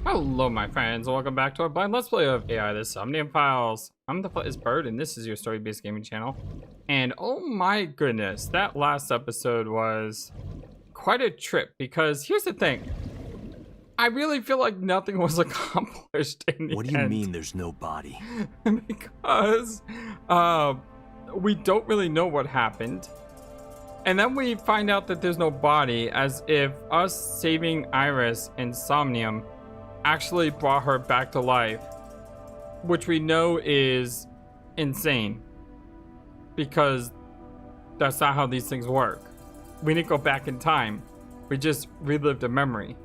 Hello my friends, welcome back to our blind let's play of AI, the Somnium Files. I'm the FlightlessBird and this is your story-based gaming channel. And oh my goodness, that last episode was quite a trip because here's the thing. I really feel like nothing was accomplished in the end. What do you mean there's no body? Because we don't really know what happened. And then we find out that there's no body, as if us saving Iris and Somnium actually brought her back to life, which we know is insane because that's not how these things work. We didn't go back in time, we just relived a memory.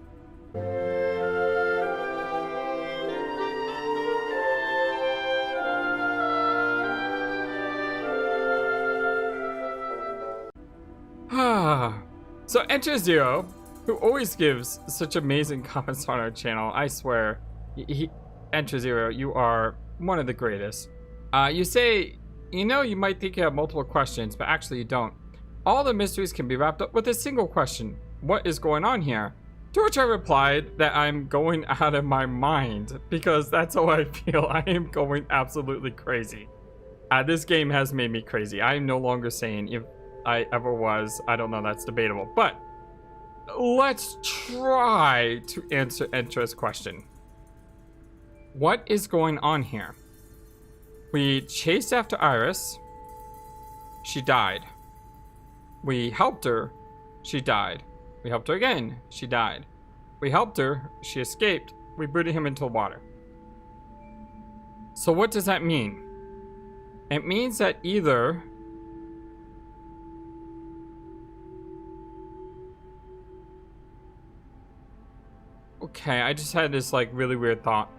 So enter Zero, who always gives such amazing comments on our channel. I swear, enter Zero, you are one of the greatest. You say, you know, you might think you have multiple questions, but actually you don't. All the mysteries can be wrapped up with a single question. What is going on here? To which I replied that I'm going out of my mind, because that's how I feel. I am going absolutely crazy. This game has made me crazy. I am no longer sane. If I ever was, I don't know, that's debatable. But let's try to answer Entra's question. What is going on here? We chased after Iris. She died. We helped her. She died. We helped her again. She died. We helped her. She escaped. We booted him into the water. So what does that mean? It means that either okay, I just had this like really weird thought.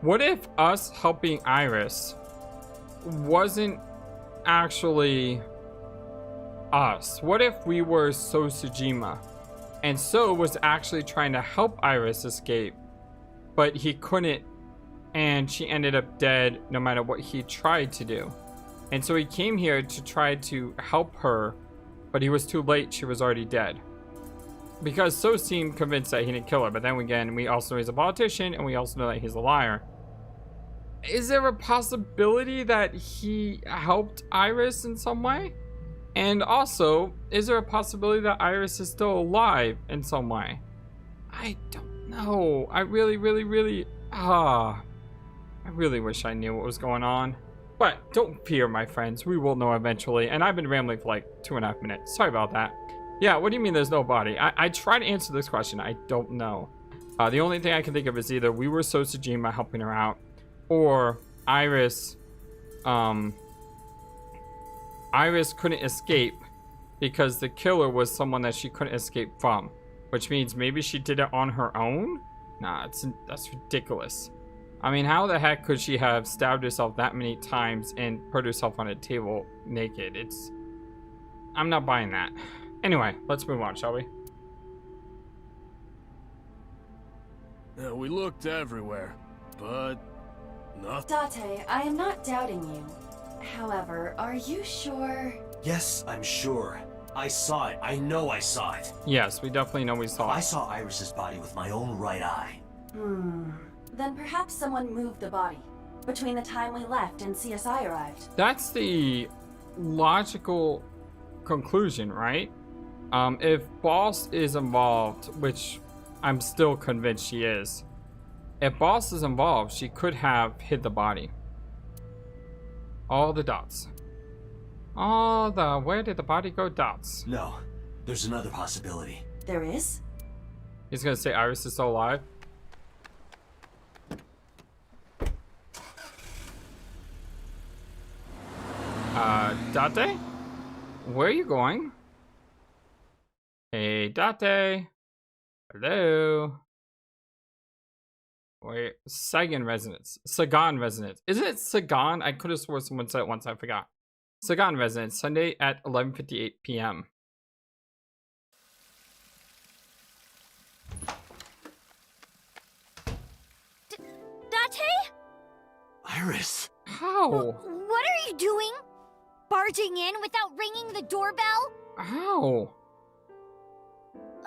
What if us helping Iris wasn't actually us? What if we were So Tsujima and So was actually trying to help Iris escape, but he couldn't, and she ended up dead no matter what he tried to do? And so he came here to try to help her, but he was too late. She was already dead. Because So seemed convinced that he didn't kill her, but then again, we also know he's a politician, and we also know that he's a liar. Is there a possibility that he helped Iris in some way? And also, is there a possibility that Iris is still alive in some way? I don't know. I really wish I knew what was going on. But don't fear, my friends. We will know eventually. And I've been rambling for like 2.5 minutes. Sorry about that. Yeah, what do you mean there's no body? I tried to answer this question. I don't know. The only thing I can think of is either we were So Tsujima helping her out, or Iris couldn't escape because the killer was someone that she couldn't escape from, which means maybe she did it on her own? Nah, that's ridiculous. I mean, how the heck could she have stabbed herself that many times and put herself on a table naked? I'm not buying that. Anyway, let's move on, shall we? We looked everywhere, but nothing. Date, I am not doubting you. However, are you sure? Yes, I'm sure. I saw it. I know I saw it. Yes, we definitely know we saw it. I saw Iris's body with my own right eye. Then perhaps someone moved the body between the time we left and CSI arrived. That's the logical conclusion, right? If Boss is involved, which I'm still convinced she is, if Boss is involved, she could have hid the body. All the dots. Where did the body go? Dots. No, there's another possibility. There is? He's gonna say Iris is still alive. Date? Where are you going? Hey, Date. Hello. Wait, Sagan Resonance. Sagan Resonance. Isn't it Sagan? I could have sworn someone said it once, I forgot. Sagan Resonance, Sunday at 11:58 p.m. Date? Iris! How? What are you doing? Barging in without ringing the doorbell? How?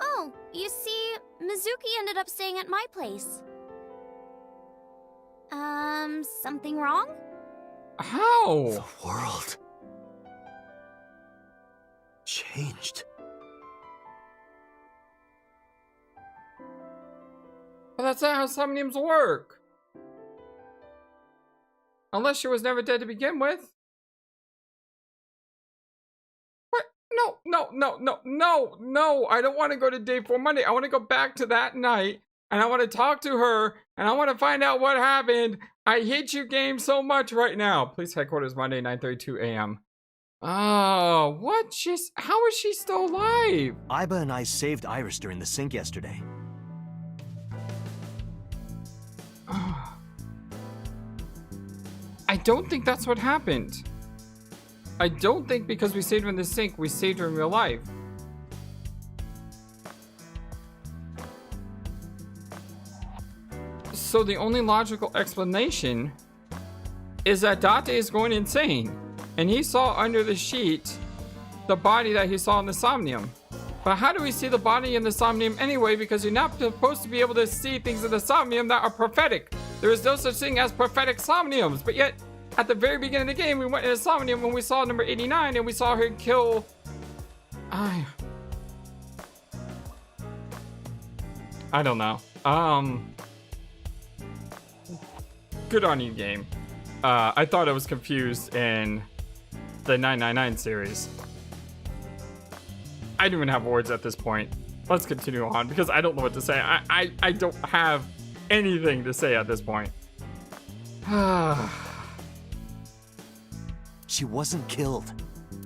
Oh, you see, Mizuki ended up staying at my place. Something wrong? How? The world changed. Well, that's not how Somniums work. Unless she was never dead to begin with. What? No. I don't want to go to day 4 Monday. I want to go back to that night. And I want to talk to her. And I want to find out what happened. I hate you, game, so much right now. Police headquarters, Monday, 9:32 a.m. Oh, what? How is she still alive? Iba and I saved Iris during the sink yesterday. I don't think that's what happened. I don't think because we saved her in the sink, we saved her in real life. So the only logical explanation is that Date is going insane, and he saw under the sheet the body that he saw in the Somnium. But how do we see the body in the Somnium anyway? Because you're not supposed to be able to see things in the Somnium that are prophetic. There is no such thing as prophetic Somniums. But yet, at the very beginning of the game, we went in a Somnium when we saw number 89 and we saw her kill... I don't know. Good on you, game. I thought I was confused in the 999 series. I don't even have words at this point. Let's continue on because I don't know what to say. I don't have anything to say at this point. She wasn't killed.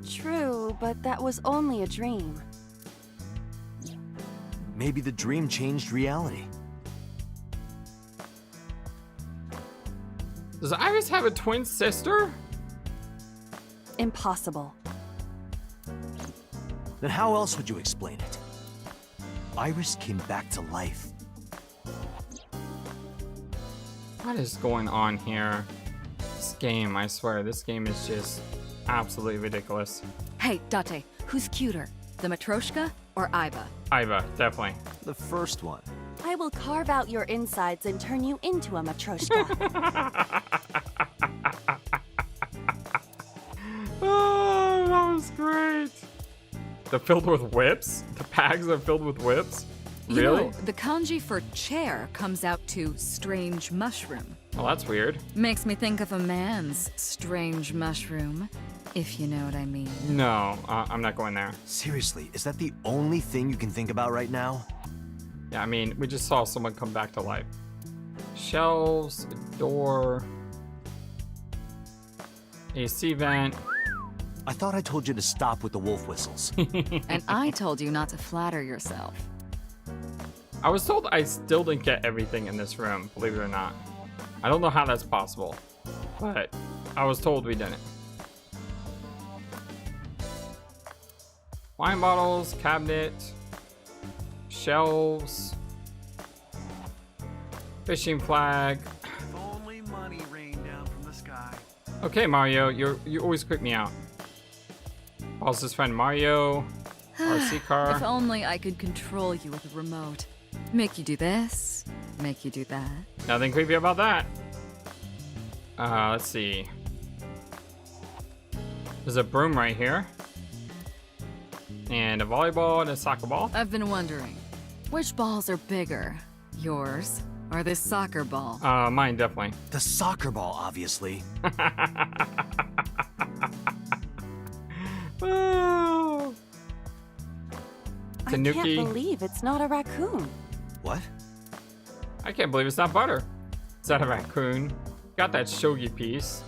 True, but that was only a dream. Maybe the dream changed reality. Does Iris have a twin sister? Impossible. Then how else would you explain it? Iris came back to life. What is going on here? This game, I swear, this game is just absolutely ridiculous. Hey, Date, who's cuter? The Matryoshka or Iba? Iva, definitely. The first one. I will carve out your insides and turn you into a matryoshka. Oh, that was great. They're filled with whips? The bags are filled with whips? You Really? know, the kanji for chair comes out to strange mushroom. Well, that's weird. Makes me think of a man's strange mushroom, if you know what I mean. No, I'm not going there. Seriously, is that the only thing you can think about right now? Yeah, I mean, we just saw someone come back to life. Shelves, a door, AC vent. I thought I told you to stop with the wolf whistles. And I told you not to flatter yourself. I was told I still didn't get everything in this room, believe it or not. I don't know how that's possible, but I was told we didn't. Wine bottles, cabinet, shelves, fishing flag. If only money rained down from the sky. Okay, Mario, you always creep me out. Also, his friend Mario, RC car. If only I could control you with a remote. Make you do this, make you do that. Nothing creepy about that. Let's see. There's a broom right here. And a volleyball and a soccer ball. I've been wondering, which balls are bigger? Yours or this soccer ball? Mine, definitely. The soccer ball, obviously. Oh. I Tanuki. can't believe it's not a raccoon. What? I can't believe it's not butter. Is that a raccoon? Got that shogi piece.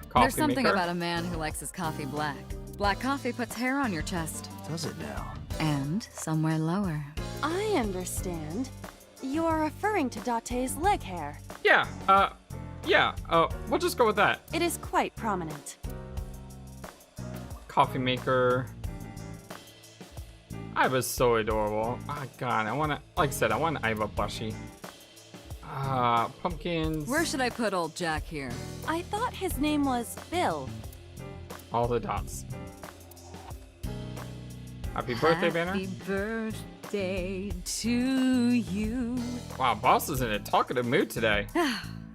Coffee There's something maker. about a man who likes his coffee black. Black coffee puts hair on your chest. Does it now? And somewhere lower. I understand. You're referring to Date's leg hair. Yeah, we'll just go with that. It is quite prominent. Coffee maker. Iva's so adorable. Oh god, I wanna, like I said, I want an Iva plushie. Pumpkins. Where should I put old Jack here? I thought his name was Bill. All the dots. Happy birthday banner. Happy birthday to you. Wow, boss is in a talkative mood today.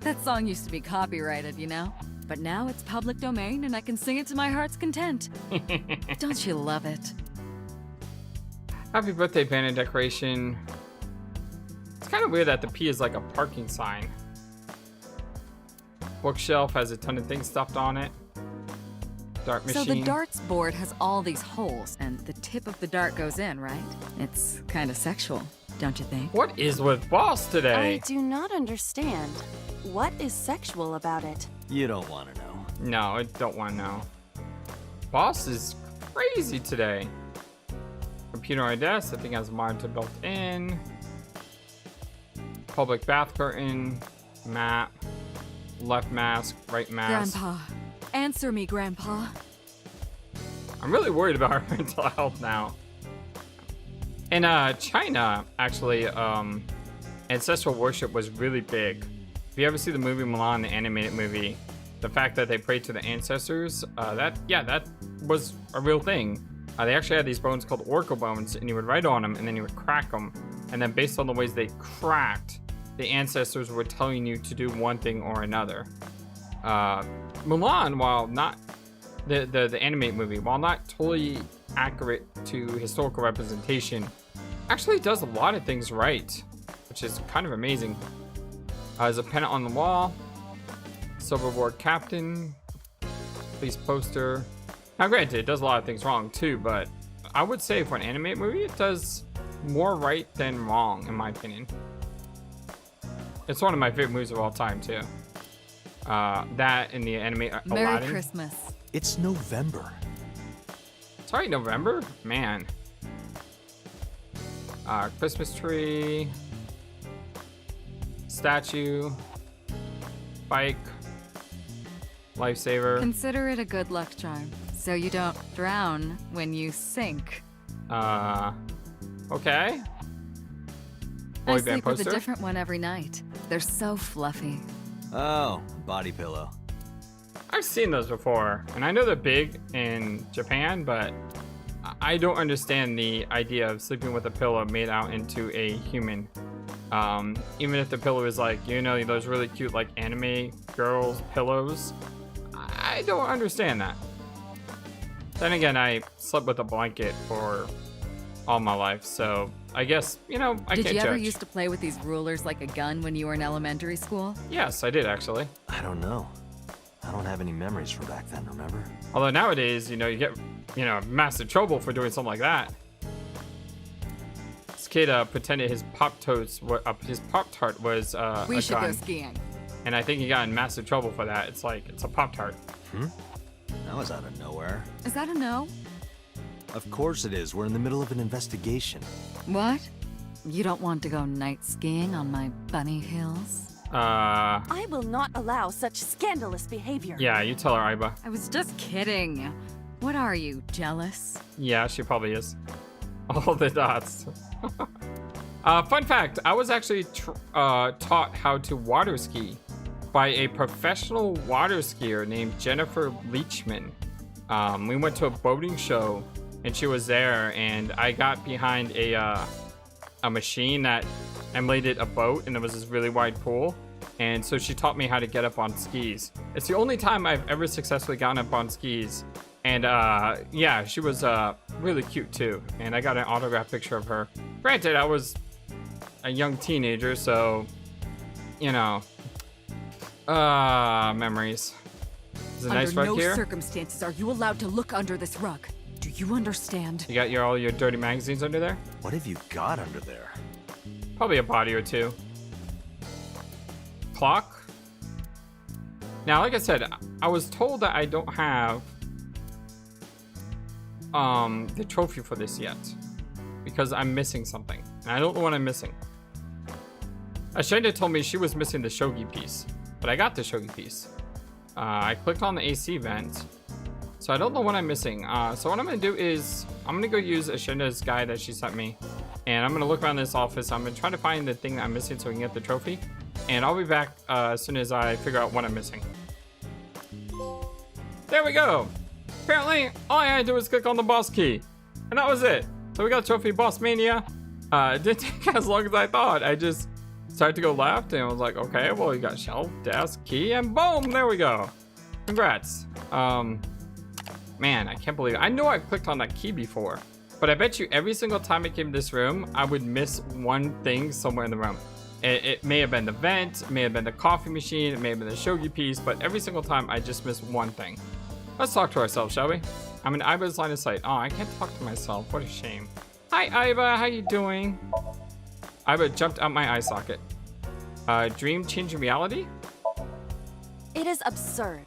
That song used to be copyrighted, you know? But now it's public domain and I can sing it to my heart's content. Don't you love it? Happy birthday banner decoration. It's kind of weird that the P is like a parking sign. Bookshelf has a ton of things stuffed on it. Dart machine. So the darts board has all these holes and the tip of the dart goes in, right? It's kind of sexual, don't you think? What is with boss today? I do not understand. What is sexual about it? You don't want to know. No, I don't want to know. Boss is crazy today. Computer on desk, that thing has a monitor built in. Public bath curtain. Map. Left mask, right mask. Grandpa. Answer me, Grandpa. I'm really worried about her mental health now. In China, actually, ancestral worship was really big. If you ever see the movie Mulan, the animated movie, the fact that they prayed to the ancestors, that was a real thing. They actually had these bones called oracle bones, and you would write on them, and then you would crack them. And then based on the ways they cracked, the ancestors were telling you to do one thing or another. Mulan, while not the animated movie, while not totally accurate to historical representation, actually does a lot of things right, which is kind of amazing. There's a pennant on the wall, silverboard captain, police poster. Now granted, it does a lot of things wrong too, but I would say for an animated movie, it does more right than wrong, in my opinion. It's one of my favorite movies of all time too. That and the anime Aladdin. Merry Christmas. It's November. Sorry, November? Man. Christmas tree. Statue. Bike. Lifesaver. Consider it a good luck charm, so you don't drown when you sink. Okay. I Boy sleep band with poster. a different one every night. They're so fluffy. Oh, body pillow. I've seen those before, and I know they're big in Japan, but I don't understand the idea of sleeping with a pillow made out into a human. Even if the pillow is like, you know, those really cute like anime girls pillows. I don't understand that. Then again, I slept with a blanket for all my life, so I guess, you know, I Did can't you ever judge. used to play with these rulers like a gun when you were in elementary school? Yes, I did actually. I don't know. I don't have any memories from back then, remember? Although nowadays, you know, you get, you know, massive trouble for doing something like that. This kid pretended his his Pop-Tart was a We should gun. go skiing. And I think he got in massive trouble for that. It's like, it's a Pop-Tart. That was out of nowhere. Is that a no? Of course it is. We're in the middle of an investigation. What? You don't want to go night skiing on my bunny hills? I will not allow such scandalous behavior. Yeah, you tell her, Aiba. I was just kidding. What are you, jealous? Yeah, she probably is. All the dots. Fun fact, I was actually taught how to water ski by a professional water skier named Jennifer Leachman. We went to a boating show and she was there, and I got behind a machine that emulated a boat, and there was this really wide pool. And so she taught me how to get up on skis. It's the only time I've ever successfully gotten up on skis. And yeah, she was really cute too. And I got an autographed picture of her. Granted, I was a young teenager, so, you know, memories. There's a nice rug Under no here. circumstances are you allowed to look under this rug. Do you understand? You got all your dirty magazines under there? What have you got under there? Probably a body or two. Clock. Now, like I said, I was told that I don't have the trophy for this yet because I'm missing something, and I don't know what I'm missing. Ashenda told me she was missing the shogi piece, but I got the shogi piece. I clicked on the AC vent, so I don't know what I'm missing. So what I'm gonna do is I'm gonna go use Ashenda's guide that she sent me, and I'm gonna look around this office. I'm gonna try to find the thing that I'm missing so we can get the trophy, and I'll be back as soon as I figure out what I'm missing. There we go. Apparently, all I had to do was click on the boss key, and that was it. So we got trophy Boss Mania. It didn't take as long as I thought. I just Started to go left, and I was like, okay, well, you got shelf, desk, key, and boom, there we go. Congrats. Man, I can't believe it. I know I've clicked on that key before, but I bet you every single time I came to this room, I would miss one thing somewhere in the room. It may have been the vent, it may have been the coffee machine, it may have been the shogi piece, but every single time I just miss one thing. Let's talk to ourselves, shall we? I'm in Iba's line of sight. Oh, I can't talk to myself. What a shame. Hi, Iba. How you doing? Iba jumped out my eye socket. Dream changing reality? It is absurd.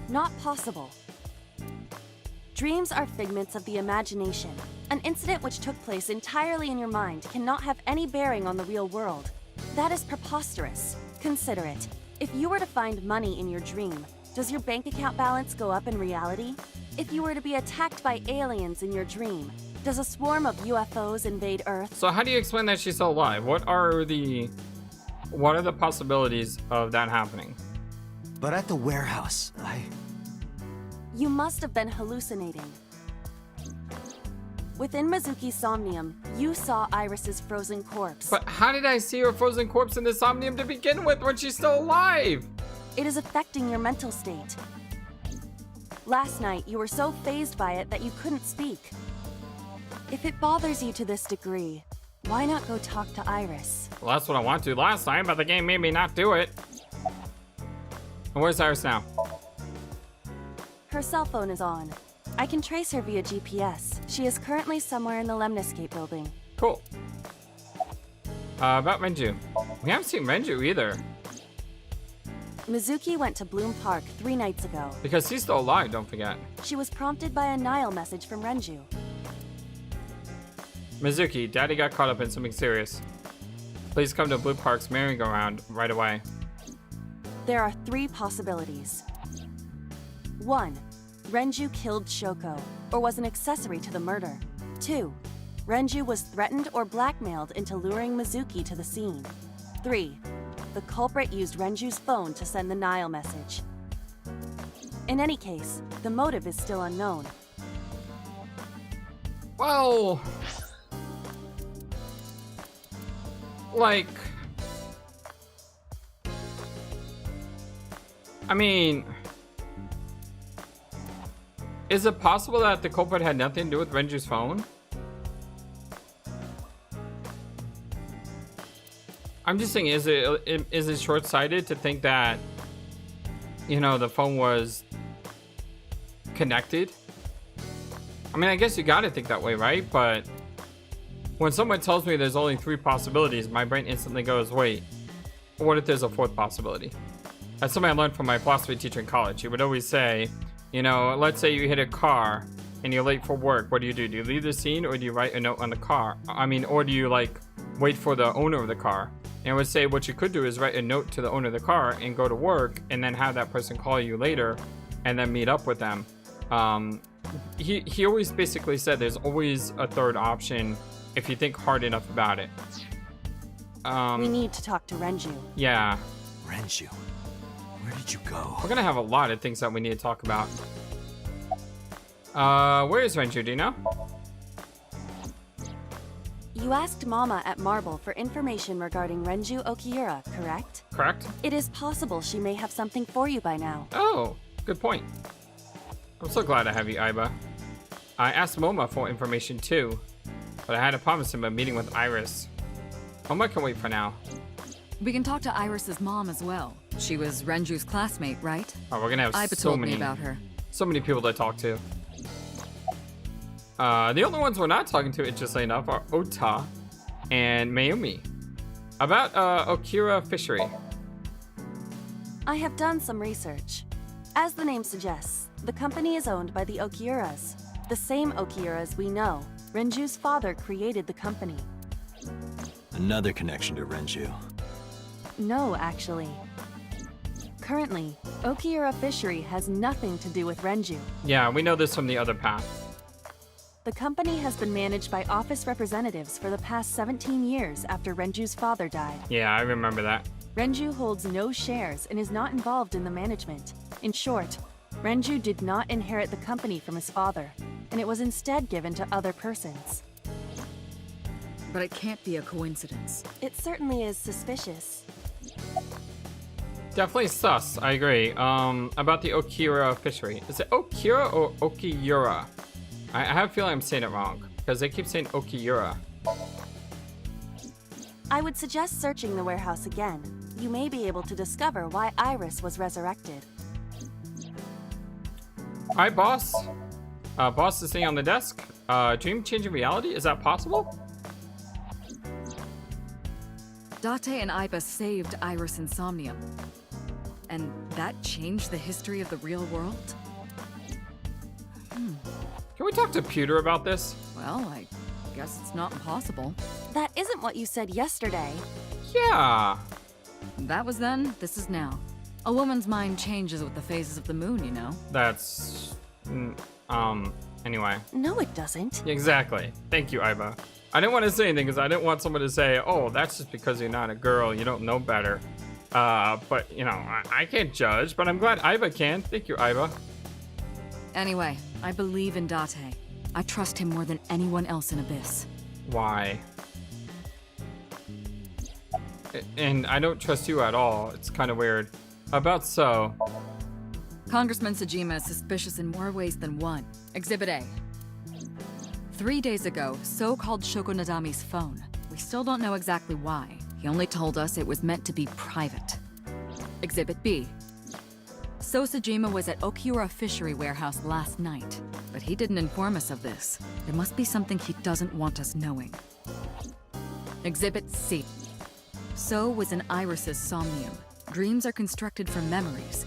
Not possible. Dreams are figments of the imagination. An incident which took place entirely in your mind cannot have any bearing on the real world. That is preposterous. Consider it. If you were to find money in your dream, does your bank account balance go up in reality? If you were to be attacked by aliens in your dream, does a swarm of UFOs invade Earth? So how do you explain that she's still alive? What are the possibilities of that happening? But at the warehouse, You must have been hallucinating. Within Mizuki's Somnium, you saw Iris's frozen corpse. But how did I see her frozen corpse in the Somnium to begin with when she's still alive? It is affecting your mental state. Last night, you were so fazed by it that you couldn't speak. If it bothers you to this degree, why not go talk to Iris? Well, that's what I wanted to last time, but the game made me not do it. And where's Iris now? Her cell phone is on. I can trace her via GPS. She is currently somewhere in the Lemniscape building. Cool. About Renju. We haven't seen Renju either. Mizuki went to Bloom Park 3 nights ago. Because she's still alive, don't forget. She was prompted by a Nile message from Renju. Mizuki, Daddy got caught up in something serious. Please come to Blue Park's merry-go-round right away. There are 3 possibilities. 1. Renju killed Shoko, or was an accessory to the murder. 2. Renju was threatened or blackmailed into luring Mizuki to the scene. 3. The culprit used Renju's phone to send the Nile message. In any case, the motive is still unknown. Well... like... I mean... is it possible that the culprit had nothing to do with Renju's phone? I'm just saying, is it short-sighted to think that, you know, the phone was connected? I mean, I guess you gotta think that way, right? But when someone tells me there's only 3 possibilities, my brain instantly goes, wait, what if there's a 4th possibility? That's something I learned from my philosophy teacher in college. He would always say, you know, let's say you hit a car and you're late for work. What do? Do you leave the scene, or do you write a note on the car? I mean, or do you like wait for the owner of the car? And I would say what you could do is write a note to the owner of the car and go to work, and then have that person call you later and then meet up with them. He always basically said there's always a 3rd option if you think hard enough about it. We need to talk to Renju. Yeah. Renju, where did you go? We're gonna have a lot of things that we need to talk about. Where is Renju, do you know? You asked Mama at Marble for information regarding Renju Okiura, correct? Correct. It is possible she may have something for you by now. Oh, good point. I'm so glad I have you, Aiba. I asked Moma for information too, but I had to promise him a meeting with Iris. Moma can wait for now. We can talk to Iris's mom as well. She was Renju's classmate, right? Oh, we're gonna have Aiba so told many me about her. So many people to talk to. The only ones we're not talking to, interestingly enough, are Ota and Mayumi. About Okira Fishery. I have done some research. As the name suggests, the company is owned by the Okiuras. The same Okiuras we know. Renju's father created the company. Another connection to Renju. No, actually. Currently, Okiura Fishery has nothing to do with Renju. Yeah, we know this from the other path. The company has been managed by office representatives for the past 17 years after Renju's father died. Yeah, I remember that. Renju holds no shares and is not involved in the management. In short, Renju did not inherit the company from his father, and it was instead given to other persons. but it can't be a coincidence. It certainly is suspicious. Definitely sus, I agree. About the Okira fishery. Is it Okira or Okiyura? I have a feeling I'm saying it wrong, because they keep saying Okiyura. I would suggest searching the warehouse again. You may be able to discover why Iris was resurrected. Hi, boss. Boss is sitting on the desk. Dream changing reality? Is that possible? Date and Iba saved Iris and Somnium. And that changed the history of the real world? Can we talk to Pewter about this? Well, I guess it's not impossible. That isn't what you said yesterday. Yeah. That was then, this is now. A woman's mind changes with the phases of the moon, you know? That's... anyway. No, it doesn't. Exactly. Thank you, Iba. I didn't want to say anything because I didn't want someone to say, oh, that's just because you're not a girl, you don't know better. But, you know, I can't judge, but I'm glad Iba can. Thank you, Iba. Anyway, I believe in Date. I trust him more than anyone else in Abyss. Why? And I don't trust you at all. It's kind of weird. About so. Congressman Sejima is suspicious in more ways than one. Exhibit A. 3 days ago, So called Shoko Nadami's phone. We still don't know exactly why. He only told us it was meant to be private. Exhibit B. So Sejima was at Okiura Fishery Warehouse last night, but he didn't inform us of this. There must be something he doesn't want us knowing. Exhibit C. So was in Iris's Somnium. Dreams are constructed from memories.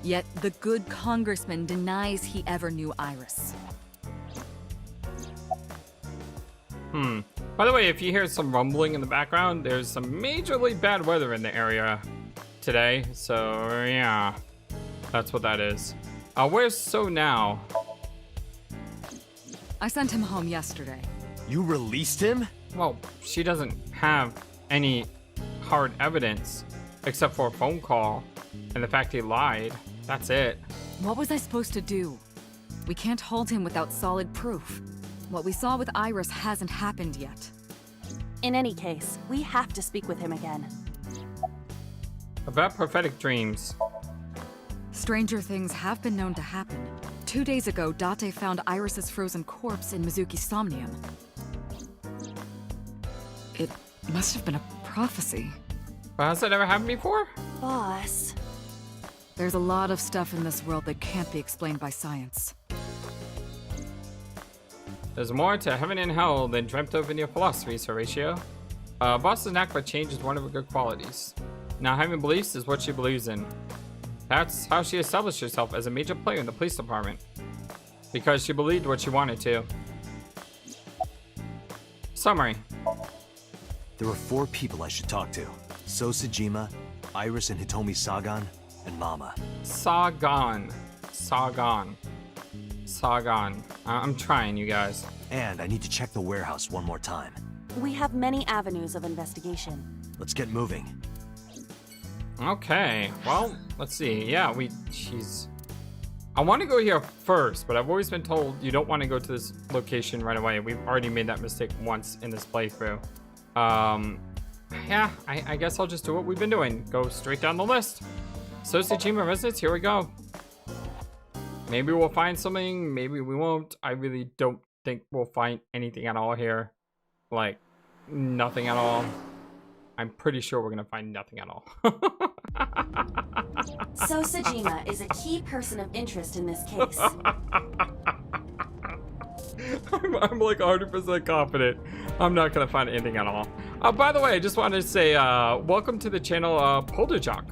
Yet the good congressman denies he ever knew Iris. By the way, if you hear some rumbling in the background, there's some majorly bad weather in the area today. So, yeah. That's what that is. Where's So now? I sent him home yesterday. You released him? Well, she doesn't have any hard evidence except for a phone call and the fact he lied. That's it. What was I supposed to do? We can't hold him without solid proof. What we saw with Iris hasn't happened yet. In any case, we have to speak with him again. About prophetic dreams. Stranger things have been known to happen. 2 days ago, Date found Iris's frozen corpse in Mizuki's Somnium. It must have been a prophecy. But has that ever happened before? Boss. There's a lot of stuff in this world that can't be explained by science. There's more to heaven and hell than dreamt of in your philosophies, Horatio. Boss's knack for change is one of her good qualities. Now, having beliefs is what she believes in. That's how she established herself as a major player in the police department. Because she believed what she wanted to. Summary. There are 4 people I should talk to. So Sejima, Iris and Hitomi Sagan, and Mama. Sagan. I'm trying, you guys. And I need to check the warehouse one more time. We have many avenues of investigation. Let's get moving. Okay, well, let's see. Yeah, I want to go here first, but I've always been told you don't want to go to this location right away. We've already made that mistake once in this playthrough. Yeah, I guess I'll just do what we've been doing. Go straight down the list. So Tsushima residents, here we go. Maybe we'll find something, maybe we won't. I really don't think we'll find anything at all here. Like, nothing at all. I'm pretty sure we're gonna find nothing at all. So Sejima is a key person of interest in this case. I'm like 100% confident I'm not gonna find anything at all. By the way, I just wanted to say welcome to the channel Polderjock.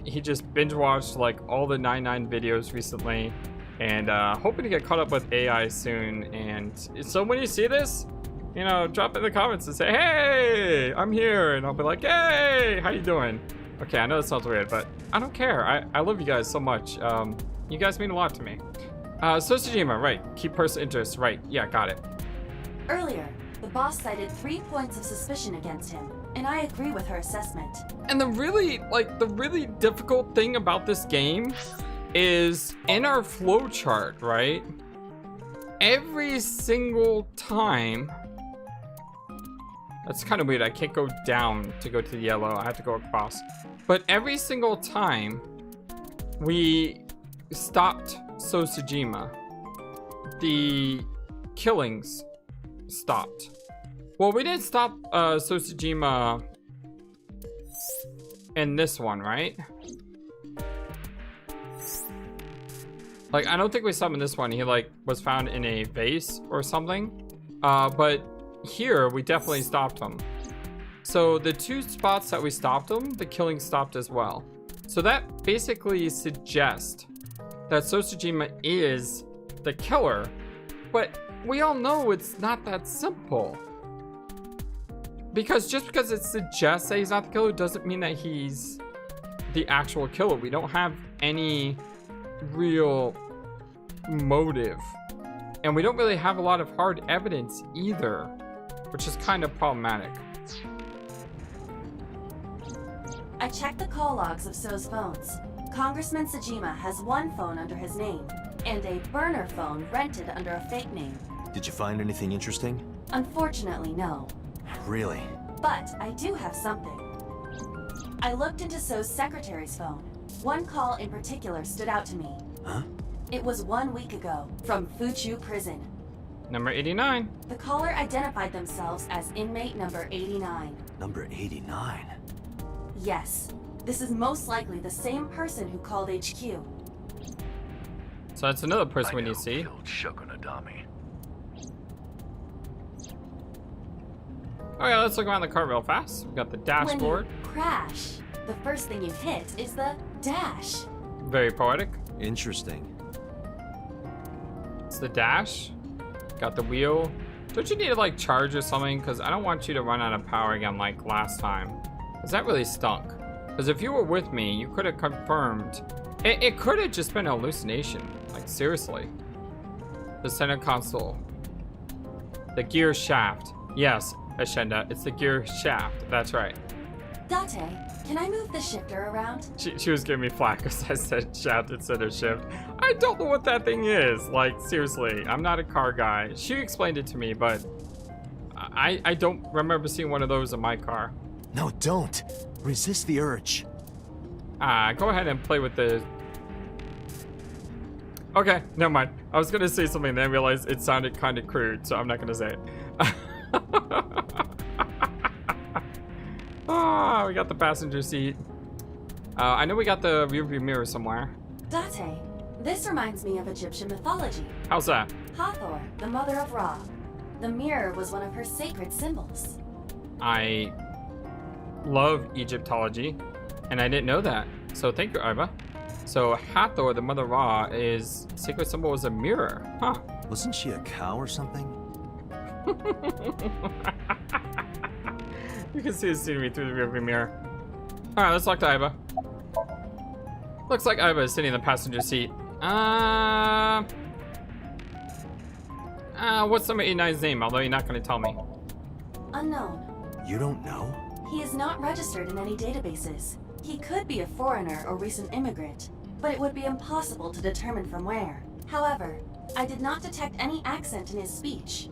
He just binge watched like all the 9/9 videos recently and hoping to get caught up with AI soon. And so when you see this, you know, drop in the comments and say, hey, I'm here, and I'll be like, hey, how you doing? Okay, I know that sounds weird, but I don't care. I love you guys so much. You guys mean a lot to me. So Tsushima, right, key person interest, right, yeah, got it. Earlier, the boss cited 3 points of suspicion against him, and I agree with her assessment. And the really difficult thing about this game is in our flowchart, right? Every single time That's kind of weird. I can't go down to go to the yellow. I have to go across. But every single time we stopped Sosajima, the killings stopped. Well, we didn't stop Sosajima in this one, right? Like, I don't think we saw him in this one. He, like, was found in a vase or something. But here, we definitely stopped him. So, the two spots that we stopped him, the killing stopped as well. So, that basically suggests that Sosajima is the killer. But we all know it's not that simple. Because just because it suggests that he's not the killer doesn't mean that he's the actual killer. We don't have any real motive, and we don't really have a lot of hard evidence either, which is kind of problematic. I checked the call logs of So's phones. Congressman Sajima has one phone under his name, and a burner phone rented under a fake name. Did you find anything interesting? Unfortunately, no. Really? But I do have something. I looked into So's secretary's phone. One call in particular stood out to me. Huh? It was 1 week ago, from Fuchu Prison. Number 89. The caller identified themselves as inmate number 89. Number 89? Yes. This is most likely the same person who called HQ. So that's another person we need to see. Okay, let's look around the car real fast. We got the dashboard. When you crash, the first thing you hit is the dash. Very poetic. Interesting. It's the dash. Got the wheel. Don't you need to like charge or something? Because I don't want you to run out of power again like last time. Because that really stunk. Because if you were with me, you could have confirmed. It could have just been an hallucination. Like seriously. The center console. The gear shaft. Yes, Ashenda, it's the gear shaft. That's right. Date, can I move the shifter around? She was giving me flack because I said shaft instead of shift. I don't know what that thing is. Like, seriously, I'm not a car guy. She explained it to me, but I don't remember seeing one of those in my car. No, don't. Resist the urge. Go ahead and play with the... Okay, never mind. I was going to say something and then I realized it sounded kind of crude, so I'm not going to say it. We got the passenger seat. I know we got the rearview mirror somewhere. Date, this reminds me of Egyptian mythology. How's that? Hathor, the mother of Ra. The mirror was one of her sacred symbols. I love Egyptology, and I didn't know that. So thank you, Iva. So Hathor, the mother of Ra, is sacred symbol is a mirror. Huh. Wasn't she a cow or something? You can see the scenery through the rearview mirror. Alright, let's talk to Iva. Looks like Iva is sitting in the passenger seat. What's number 89's name? Although you're not going to tell me. Unknown. You don't know? He is not registered in any databases. He could be a foreigner or recent immigrant, but it would be impossible to determine from where. However, I did not detect any accent in his speech.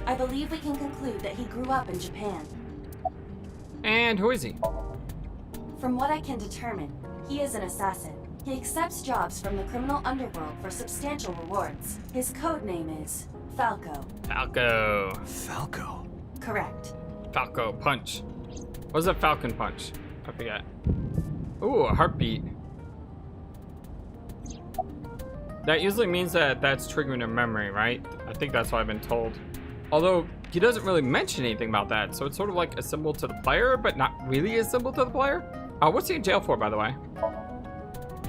I believe we can conclude that he grew up in Japan. And who is he? From what I can determine, he is an assassin. He accepts jobs from the criminal underworld for substantial rewards. His code name is Falco. Falco. Falco? Correct. Falco punch. What's a falcon punch? I forget. Ooh, a heartbeat. That usually means that that's triggering a memory, right? I think that's what I've been told. Although, he doesn't really mention anything about that, so it's sort of like a symbol to the player, but not really a symbol to the player. What's he in jail for, by the way?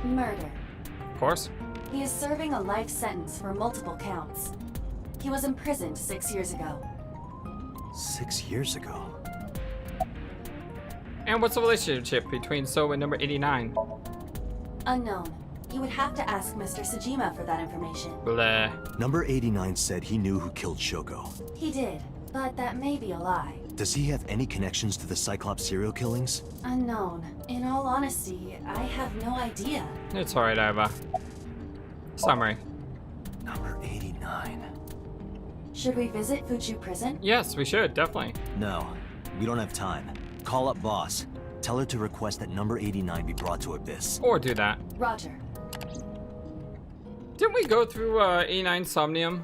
Murder. Of course. He is serving a life sentence for multiple counts. He was imprisoned 6 years ago. 6 years ago? And what's the relationship between So and number 89? Unknown. You would have to ask Mr. Sajima for that information. Blah. Number 89 said he knew who killed Shoko. He did, but that may be a lie. Does he have any connections to the Cyclops serial killings? Unknown. In all honesty, I have no idea. It's alright, Iva. Summary. Number 89. Should we visit Fuchu Prison? Yes, we should, definitely. No. We don't have time. Call up boss. Tell her to request that number 89 be brought to Abyss. Or do that. Roger. Didn't we go through 89 Somnium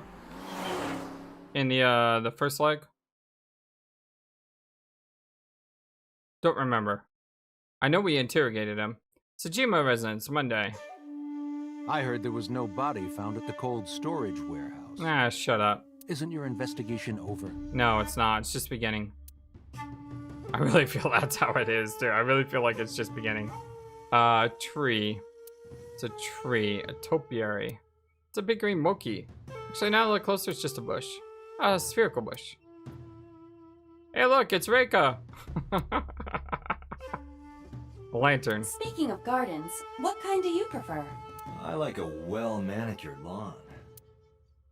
in the first leg? Don't remember. I know we interrogated him. Tsujima residence, Monday. I heard there was no body found at the cold storage warehouse. Ah, shut up. Isn't your investigation over? No, it's not. It's just beginning. I really feel that's how it is, dude. I really feel like it's just beginning. Tree. It's a tree. A topiary. It's a big green moki. Actually, now I look closer, it's just a bush. A spherical bush. Hey, look, it's Reika. A lantern. Speaking of gardens, what kind do you prefer? I like a well-manicured lawn.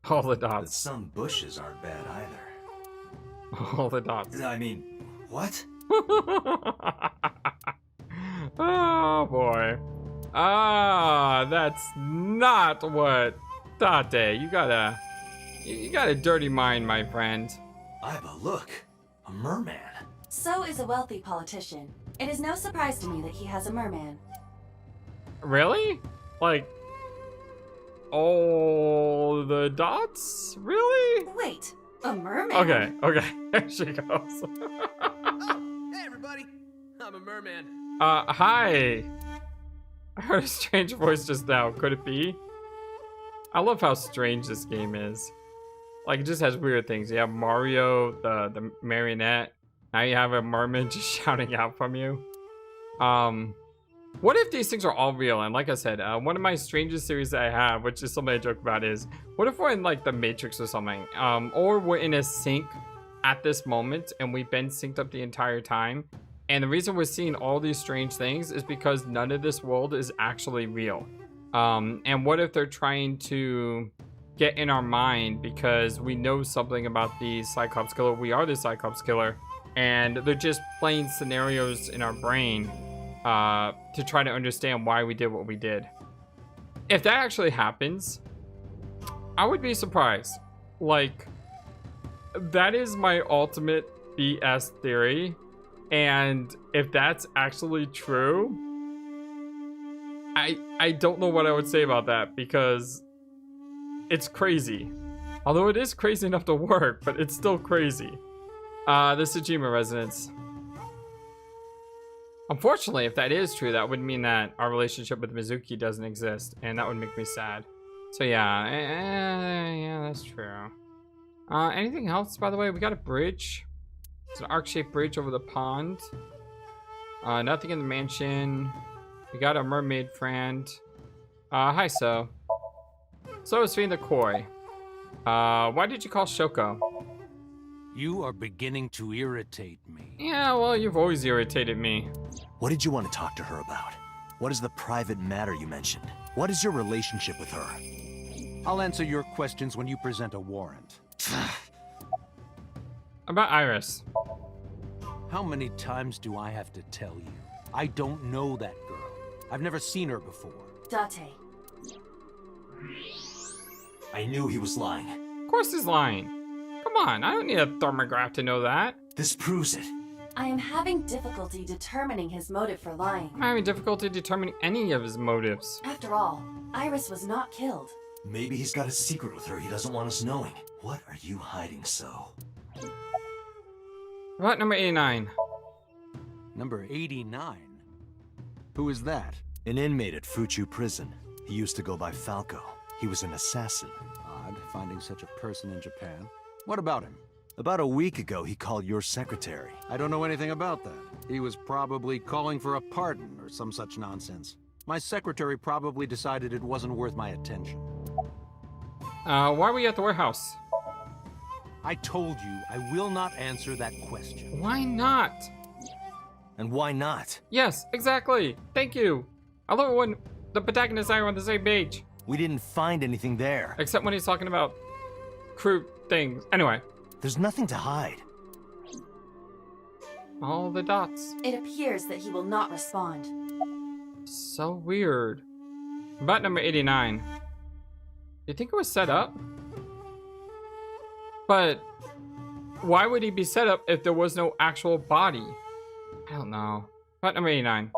All the But dots. some bushes aren't bad either. All the dots. I mean, what? Oh boy. Ah, that's not what Tate. You got a dirty mind, my friend. Iba, look. A merman. So is a wealthy politician. It is no surprise to me that he has a merman. Really? Like all the dots? Really? Wait, a merman? Okay, okay. There she goes. Oh, hey everybody! I'm a merman. Hi. I heard a strange voice just now. Could it be? I love how strange this game is. Like, it just has weird things. You have Mario, the marionette. Now you have a merman just shouting out from you. What if these things are all real? And like I said, one of my strangest theories that I have, which is something I joke about, is what if we're in like the Matrix or something? Or we're in a sync at this moment and we've been synced up the entire time. And the reason we're seeing all these strange things is because none of this world is actually real. And what if they're trying to get in our mind because we know something about the Cyclops Killer? We are the Cyclops Killer. And they're just playing scenarios in our brain to try to understand why we did what we did. If that actually happens, I would be surprised. Like, that is my ultimate BS theory. And if that's actually true, I don't know what I would say about that, because it's crazy. Although it is crazy enough to work, but it's still crazy. The Tsujima residence. Unfortunately, if that is true, that would mean that our relationship with Mizuki doesn't exist, and that would make me sad. So yeah, yeah, that's true. Anything else, by the way? We got a bridge. It's an arc-shaped bridge over the pond. Nothing in the mansion. We got a mermaid friend. Hi, So. So is feeding the koi. Why did you call Shoko? You are beginning to irritate me. Yeah, well, you've always irritated me. What did you want to talk to her about? What is the private matter you mentioned? What is your relationship with her? I'll answer your questions when you present a warrant. About Iris. How many times do I have to tell you? I don't know that girl. I've never seen her before. Date. I knew he was lying. Of course he's lying. Come on, I don't need a thermograph to know that. This proves it. I am having difficulty determining his motive for lying. I'm having difficulty determining any of his motives. After all, Iris was not killed. Maybe he's got a secret with her he doesn't want us knowing. What are you hiding, So? About number 89. Number 89? Who is that? An inmate at Fuchu prison. He used to go by Falco. He was an assassin. Odd, finding such a person in Japan. What about him? About a week ago, he called your secretary. I don't know anything about that. He was probably calling for a pardon or some such nonsense. My secretary probably decided it wasn't worth my attention. Why were we at the warehouse? I told you I will not answer that question. Why not? And why not? Yes, exactly. Thank you. I love it when the protagonist and I are on the same page. We didn't find anything there. Except when he's talking about crew things. Anyway. There's nothing to hide. All the dots. It appears that he will not respond. So weird. About number 89. You think it was set up? But why would he be set up if there was no actual body? I don't know. But number 89.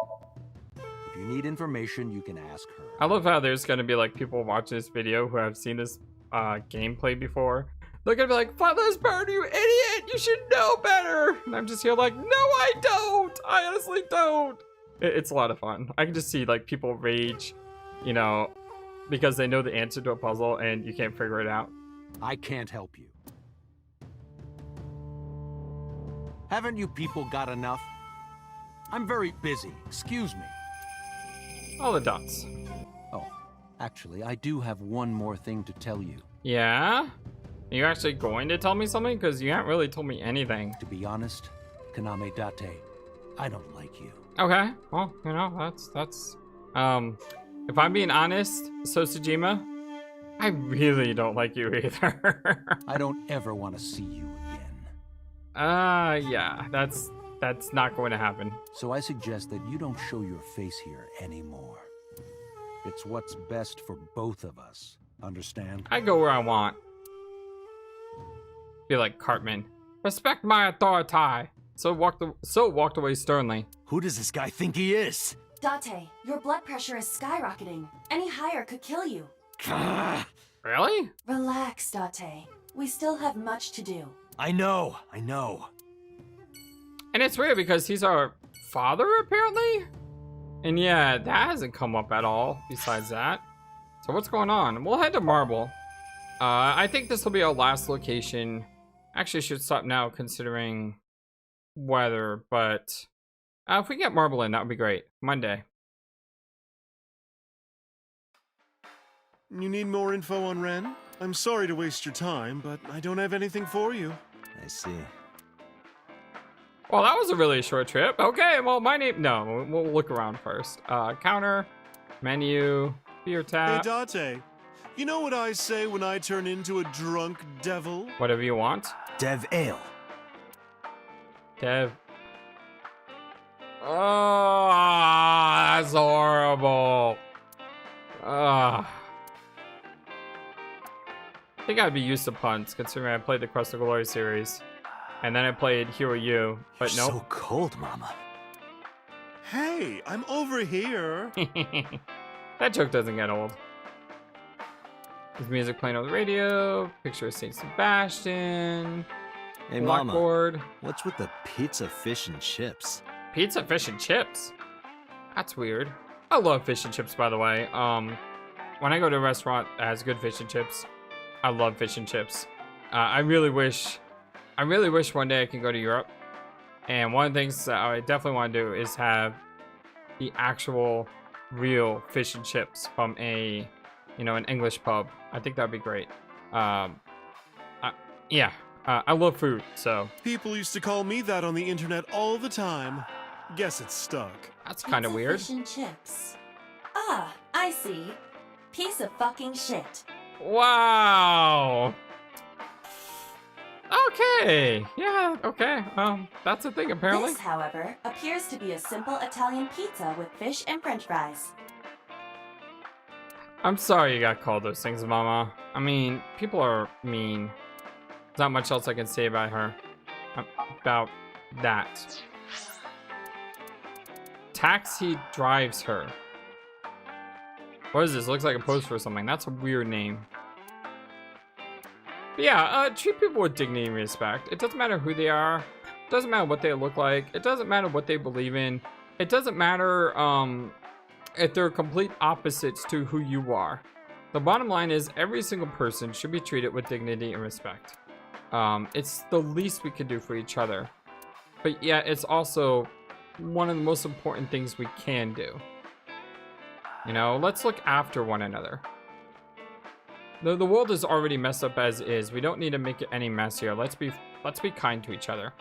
If you need information, you can ask her. I love how there's gonna be like people watching this video who have seen this gameplay before. They're gonna be like, FlightlessBird, you idiot! You should know better! And I'm just here like, no, I don't! I honestly don't! It's a lot of fun. I can just see like people rage, you know, because they know the answer to a puzzle and you can't figure it out. I can't help you. Haven't you people got enough? I'm very busy. Excuse me. All the dots. Oh, actually, I do have one more thing to tell you. Yeah? Are you actually going to tell me something? Because you haven't really told me anything. To be honest, Kaname Date, I don't like you. Okay, well, you know, that's if I'm being honest, Sosajima, I really don't like you either. I don't ever want to see you again. Yeah, that's not going to happen. So I suggest that you don't show your face here anymore. It's what's best for both of us. Understand? I go where I want. Be like Cartman. Respect my authority. So walked away sternly. Who does this guy think he is? Date, your blood pressure is skyrocketing. Any higher could kill you. Really? Relax, Date. We still have much to do. I know. And it's weird because he's our father, apparently? And yeah, that hasn't come up at all, besides that. So what's going on? We'll head to Marble. I think this will be our last location. Actually, I should stop now, considering weather, but if we get Marble in, that would be great. Monday. You need more info on Ren? I'm sorry to waste your time, but I don't have anything for you. I see. Well, that was a really short trip. Okay, well, my name... No, we'll look around first. Counter, menu, beer tap. Hey, Date. You know what I say when I turn into a drunk devil? Whatever you want. Dev Ale. Dev. Oh, that's horrible. I think I'd be used to puns, considering I played the Crust of Glory series. And then I played Hero U, but You're nope. so cold, Mama. Hey, I'm over here. That joke doesn't get old. There's music playing on the radio, picture of St. Sebastian, Hey, Mama. blackboard. What's with the pizza, fish, and chips? Pizza, fish, and chips? That's weird. I love fish and chips, by the way. When I go to a restaurant that has good fish and chips, I love fish and chips. I really wish one day I can go to Europe. And one of the things that I definitely want to do is have the actual real fish and chips from an English pub. I think that'd be great. I love food, so. People used to call me that on the internet all the time. Guess it's stuck. That's kind of weird. Fish and chips. Ah, I see. Piece of fucking shit. Wow. Okay. Yeah, okay. That's a thing, apparently. This, however, appears to be a simple Italian pizza with fish and french fries. I'm sorry you got called those things, Mama. I mean, people are mean. There's not much else I can say about her. About that. Taxi drives her. What is this? Looks like a poster or something. That's a weird name. But yeah, treat people with dignity and respect. It doesn't matter who they are. It doesn't matter what they look like. It doesn't matter what they believe in. It doesn't matter if they're complete opposites to who you are. The bottom line is every single person should be treated with dignity and respect. It's the least we can do for each other. But yeah, it's also one of the most important things we can do. You know, let's look after one another. The world is already messed up as is. We don't need to make it any messier. Let's be kind to each other.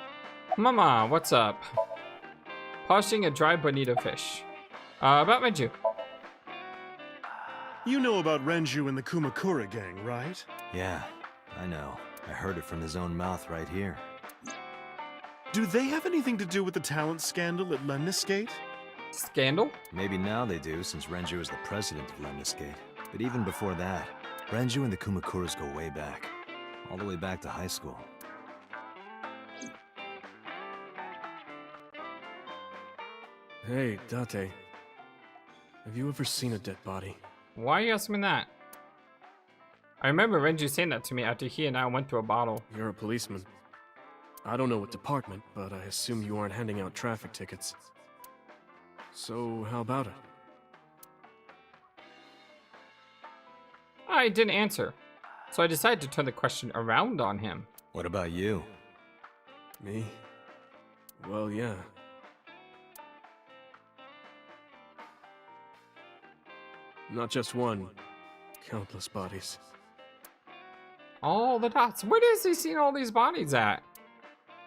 Mama, what's up? Polishing a dry bonito fish. About Renju. You know about Renju and the Kumakura gang, right? Yeah, I know. I heard it from his own mouth right here. Do they have anything to do with the talent scandal at Lemniscate? Scandal? Maybe now they do, since Renju is the president of Lemniscate. But even before that, Renju and the Kumakuras go way back. All the way back to high school. Hey, Date. Have you ever seen a dead body? Why are you asking me that? I remember Renji saying that to me after he and I went through a bottle. You're a policeman. I don't know what department, but I assume you aren't handing out traffic tickets. So, how about it? I didn't answer, so I decided to turn the question around on him. What about you? Me? Well, yeah. Not just one. Countless bodies. All the dots. Where has he seen all these bodies at?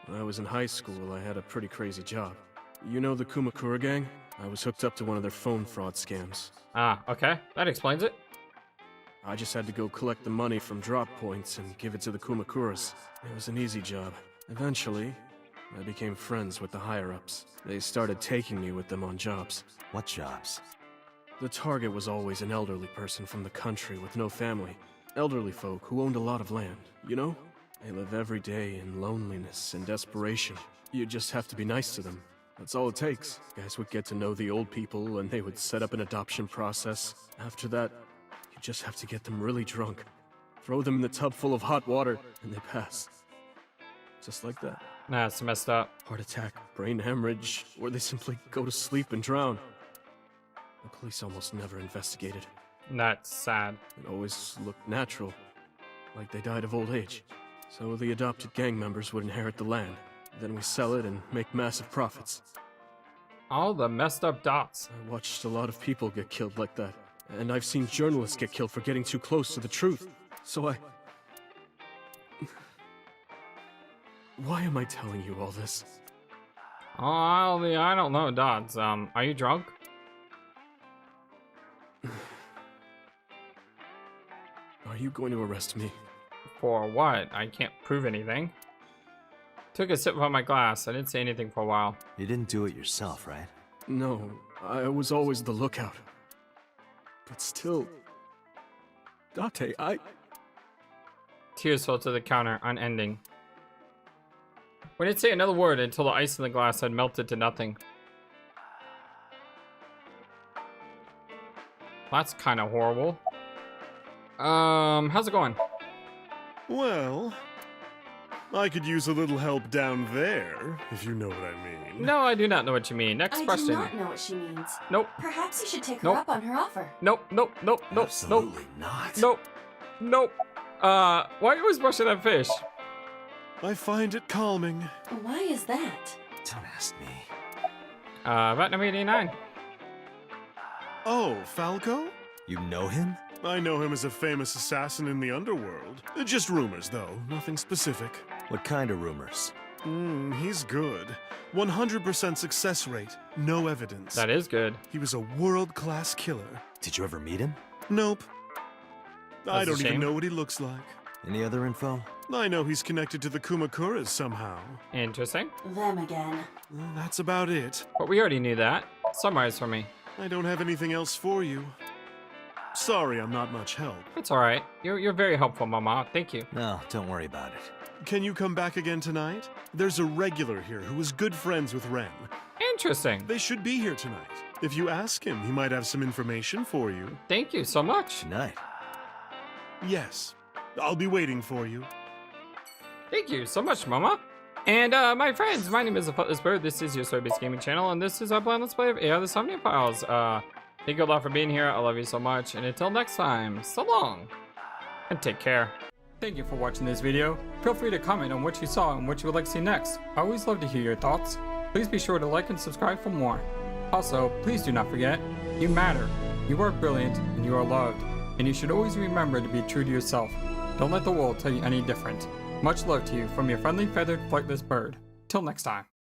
When I was in high school, I had a pretty crazy job. You know the Kumakura gang? I was hooked up to one of their phone fraud scams. Ah, okay. That explains it. I just had to go collect the money from drop points and give it to the Kumakuras. It was an easy job. Eventually, I became friends with the higher-ups. They started taking me with them on jobs. What jobs? The target was always an elderly person from the country with no family. Elderly folk who owned a lot of land, you know? They live every day in loneliness and desperation. You just have to be nice to them. That's all it takes. Guys would get to know the old people and they would set up an adoption process. After that, you just have to get them really drunk. Throw them in the tub full of hot water and they pass. Just like that. That's messed up. Heart attack, brain hemorrhage, or they simply go to sleep and drown. The police almost never investigated. That's sad. It always looked natural, like they died of old age. So the adopted gang members would inherit the land. Then we sell it and make massive profits. All the messed up dots. I watched a lot of people get killed like that. And I've seen journalists get killed for getting too close to the truth. So I... Why am I telling you all this? Oh, I don't know, dots. Are you drunk? Are you going to arrest me? For what? I can't prove anything. Took a sip from my glass. I didn't say anything for a while. You didn't do it yourself, right? No, I was always the lookout. But still... Date, Tears fell to the counter, unending. We didn't say another word until the ice in the glass had melted to nothing. That's kind of horrible. How's it going? Well, I could use a little help down there, if you know what I mean. No, I do not know what you mean. Next question. I do not know what she means. Nope. Perhaps you should take her Nope. up on her offer. Nope, nope, nope, nope, Absolutely nope. not. Nope. Nope. Why are you always brushing that fish? I find it calming. Why is that? Don't ask me. Vietnam 89. Oh, Falco? You know him? I know him as a famous assassin in the underworld. Just rumors, though. Nothing specific. What kind of rumors? He's good. 100% success rate. No evidence. That is good. He was a world-class killer. Did you ever meet him? Nope. I a don't even shame. know what he looks like. Any other info? I know he's connected to the Kumakuras somehow. Interesting. Them again. That's about it. But we already knew that. Summarize for me. I don't have anything else for you. Sorry, I'm not much help. It's alright. You're very helpful, Mama. Thank you. No, don't worry about it. Can you come back again tonight? There's a regular here who is good friends with Ren. Interesting. They should be here tonight. If you ask him, he might have some information for you. Thank you so much. Tonight. Yes. I'll be waiting for you. Thank you so much, Mama. And my friends, my name is FlightlessBird. This is your Soy-based gaming channel, and this is our blind let's play of AI the Somnium Files. Thank you a lot for being here. I love you so much, and until next time, so long, and take care. Thank you for watching this video. Feel free to comment on what you saw and what you would like to see next. I always love to hear your thoughts. Please be sure to like and subscribe for more. Also, please do not forget, you matter, you are brilliant, and you are loved. And you should always remember to be true to yourself. Don't let the world tell you any different. Much love to you from your friendly feathered flightless bird. Till next time.